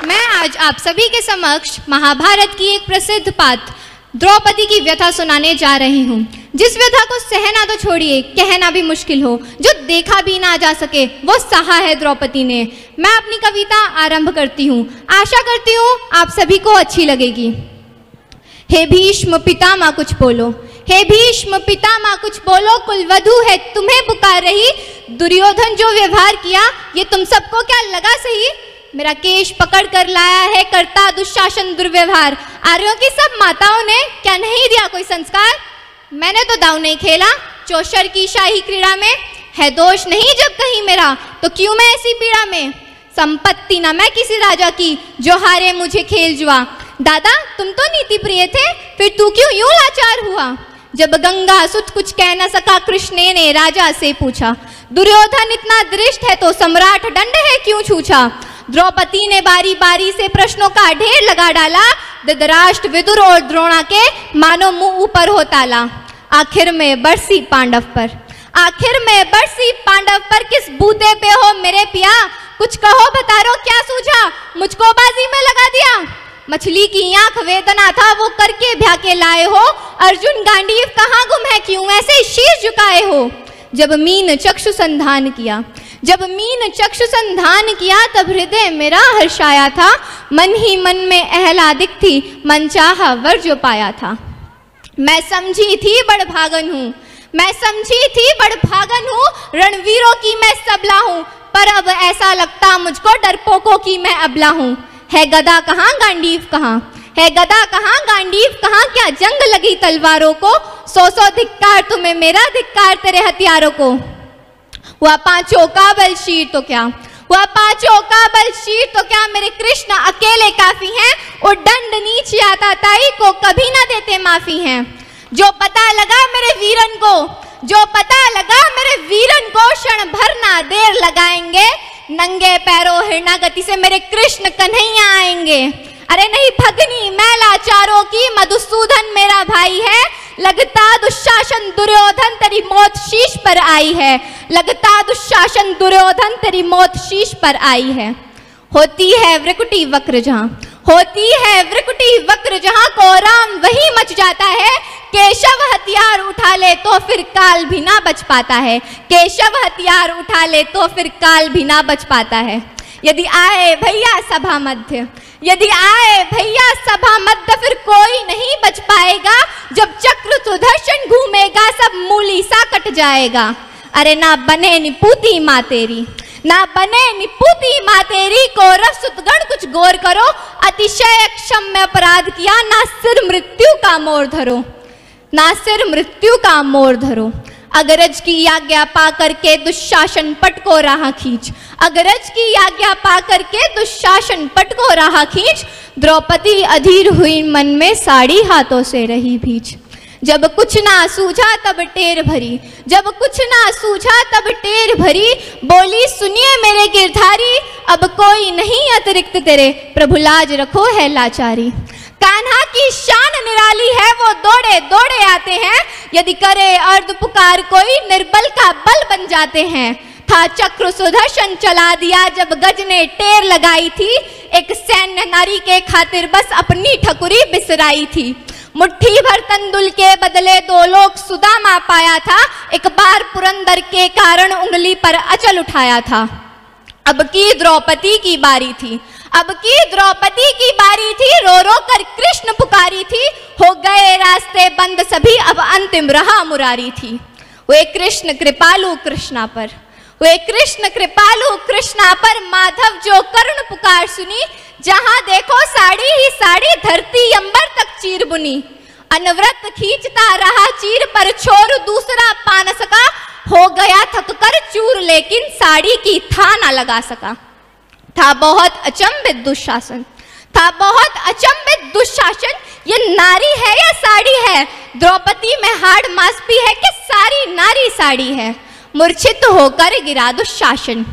मैं आज आप सभी के समक्ष महाभारत की एक प्रसिद्ध पात्र द्रौपदी की व्यथा सुनाने जा रही हूँ, जिस व्यथा को सहना तो छोड़िए, कहना भी मुश्किल हो, जो देखा भी ना जा सके, वो सहा है द्रौपदी ने। मैं अपनी कविता आरंभ करती हूँ, आशा करती हूँ आप सभी को अच्छी लगेगी। हे भीष्म पितामह कुछ बोलो, हे भीष्म पितामह कुछ बोलो, कुलवधू है तुम्हें पुकार रही। दुर्योधन जो व्यवहार किया ये तुम सबको क्या लगा सही? मेरा केश पकड़ कर लाया है करता दुशासन दुर्व्यवहार। आर्यों की सब माताओं ने क्या नहीं दिया कोई संस्कार? मैंने तो दांव नहीं खेला चौशर की शाही क्रीड़ा में। है दोष नहीं जब कहीं मेरा तो क्यों मैं ऐसी पीड़ा में? संपत्ति न मैं किसी राजा की जो हारे मुझे खेल जुआ। दादा तुम तो नीति प्रिय थे, फिर तू क्यों यूं लाचार हुआ? जब गंगा सुत कुछ कह न सका कृष्ण ने राजा से पूछा। दुर्योधन इतना दृष्ट है तो सम्राट दंड है क्यों छूछा? द्रौपदी ने बारी बारी से प्रश्नों का ढेर लगा डाला। धृतराष्ट्र विदुर और द्रोणा के मानो मुंह ऊपर हो ताला। आखिर में बरसी पांडव पर, आखिर में बरसी पांडव पर किस बूते पे हो मेरे पिया? कुछ कहो बतारो क्या सूझा, मुझको बाजी में लगा दिया। मछली की आंख वेदना था वो करके ब्याह के लाए हो। अर्जुन गांडीव कहाँ गुम है क्यों ऐसे शीश झुकाए हो? जब मीन चक्षु संधान किया, जब मीन चक्षु संधान किया, तब हृदय मेरा हर्षाया था। मन ही मन में आह्लादित थी, मन चाहा वर जो पाया था। मैं समझी थी बड़ भागन हूँ, मैं समझी थी बड़ भागन हूँ, रणवीरों की मैं सबला हूँ, पर अब ऐसा लगता मुझको डरपोकों की मैं अबला हूँ। है गदा कहाँ गांडीव कहाँ, है गदा कहाँ गांडीव कहाँ? क्या जंग लगी तलवारों को? सौ सौ धिक्कार तुम्हें मेरा, धिक्कार तेरे हथियारों को। वह पांचों का बल शीर तो क्या, वह पांचों का बल शीर तो क्या? मेरे कृष्ण अकेले काफी हैं, और दंड नीचे आता ताई को कभी ना देते माफी हैं। जो पता लगा मेरे वीरन को, जो पता लगा मेरे वीरन को, क्षण भर ना देर लगाएंगे। नंगे पैरों हिरणागति से मेरे कृष्ण कन्हैया आएंगे। अरे नहीं भगनी मैं लाचारों की, मधुसूदन मेरा भाई है। लगता दुशासन दुर्योधन तेरी मौत शीश पर आई है, लगता दुशासन दुर्योधन तेरी मौत शीश पर आई है। होती है वृकुटी वक्र जहाँ, होती है वृकुटी वक्र जहाँ, कोराम वही मच जाता है। केशव हथियार उठा ले तो फिर काल भी ना बच पाता है, केशव हथियार उठा ले तो फिर काल भी ना बच पाता है। यदि आए भैया सभा मध्य, यदि आए भैया सभा मध्य, फिर कोई नहीं बच पाएगा। जब चक्र सुदर्शन घूमेगा सब मूली सा कट जाएगा। अरे ना बने निपुती माँ तेरी, ना बने निपुती माँ तेरी, कौरव सुतगण कुछ गौर करो। अतिशय क्षम्य अपराध किया, ना सिर मृत्यु का मोर धरो, ना सिर मृत्यु का मोर धरो। अगरज की आज्ञा पा करके दुशासन पट को राह खींच, अगरज की आज्ञा पा करके दुशासन पट को राह खींच। द्रौपदी अधीर हुई मन में, साड़ी हाथों से रही भीज। जब कुछ ना सूझा तब टेर भरी, जब कुछ ना सूझा तब टेर भरी। बोली सुनिए मेरे गिरधारी, अब कोई नहीं अतिरिक्त तेरे, प्रभु लाज रखो है लाचारी। कान्हा की शान निराली है, वो दौड़े दौड़े आते हैं। यदि करे अर्ध पुकार कोई, निर्बल का बल बन जाते हैं। था चक्र सुदर्शन चला दिया जब गज ने टेर लगाई थी। एक सैन्य नारी के खातिर बस अपनी ठकुरी बिसराई थी। मुट्ठी भर तंदुल के बदले दो लोग सुदामा पाया था। एक बार पुरंदर के कारण उंगली पर अचल उठाया था। अब की द्रौपदी की बारी थी, अब की द्रौपदी की बारी थी। रो रो कर कृष्ण पुकारी थी, हो गए रास्ते बंद सभी, अब अंतिम रहा मुरारी थी। वे कृष्ण कृपालु कृष्णा पर, वे कृष्ण कृपालु कृष्णा पर, माधव जो करुण पुकार सुनी। जहां देखो साड़ी ही साड़ी, धरती अंबर तक चीर बुनी। अनवरत खींचता रहा चीर पर, छोर दूसरा पा न सका। हो गया थक कर चूर, लेकिन साड़ी की था ना लगा सका। था बहुत अचंभित दुशासन, था बहुत अचंभित दुशासन। ये नारी है या साड़ी है? द्रौपदी में हाड़ मांस भी है कि सारी नारी साड़ी है? मूर्छित होकर गिरा दुशासन,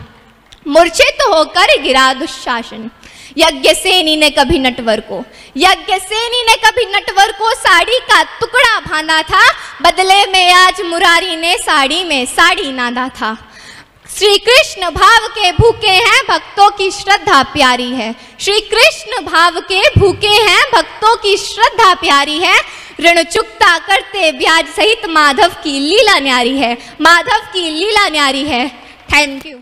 मूर्छित होकर गिरा दुशासन। यज्ञसेनी ने कभी नटवर को, यज्ञसेनी ने कभी नटवर को साड़ी का टुकड़ा बांधा था। बदले में आज मुरारी ने साड़ी में साड़ी नादा था। श्री कृष्ण भाव के भूखे हैं, भक्तों की श्रद्धा प्यारी है। श्री कृष्ण भाव के भूखे हैं, भक्तों की श्रद्धा प्यारी है। ऋण चुकता करते ब्याज सहित माधव की लीला न्यारी है, माधव की लीला न्यारी है। Thank you.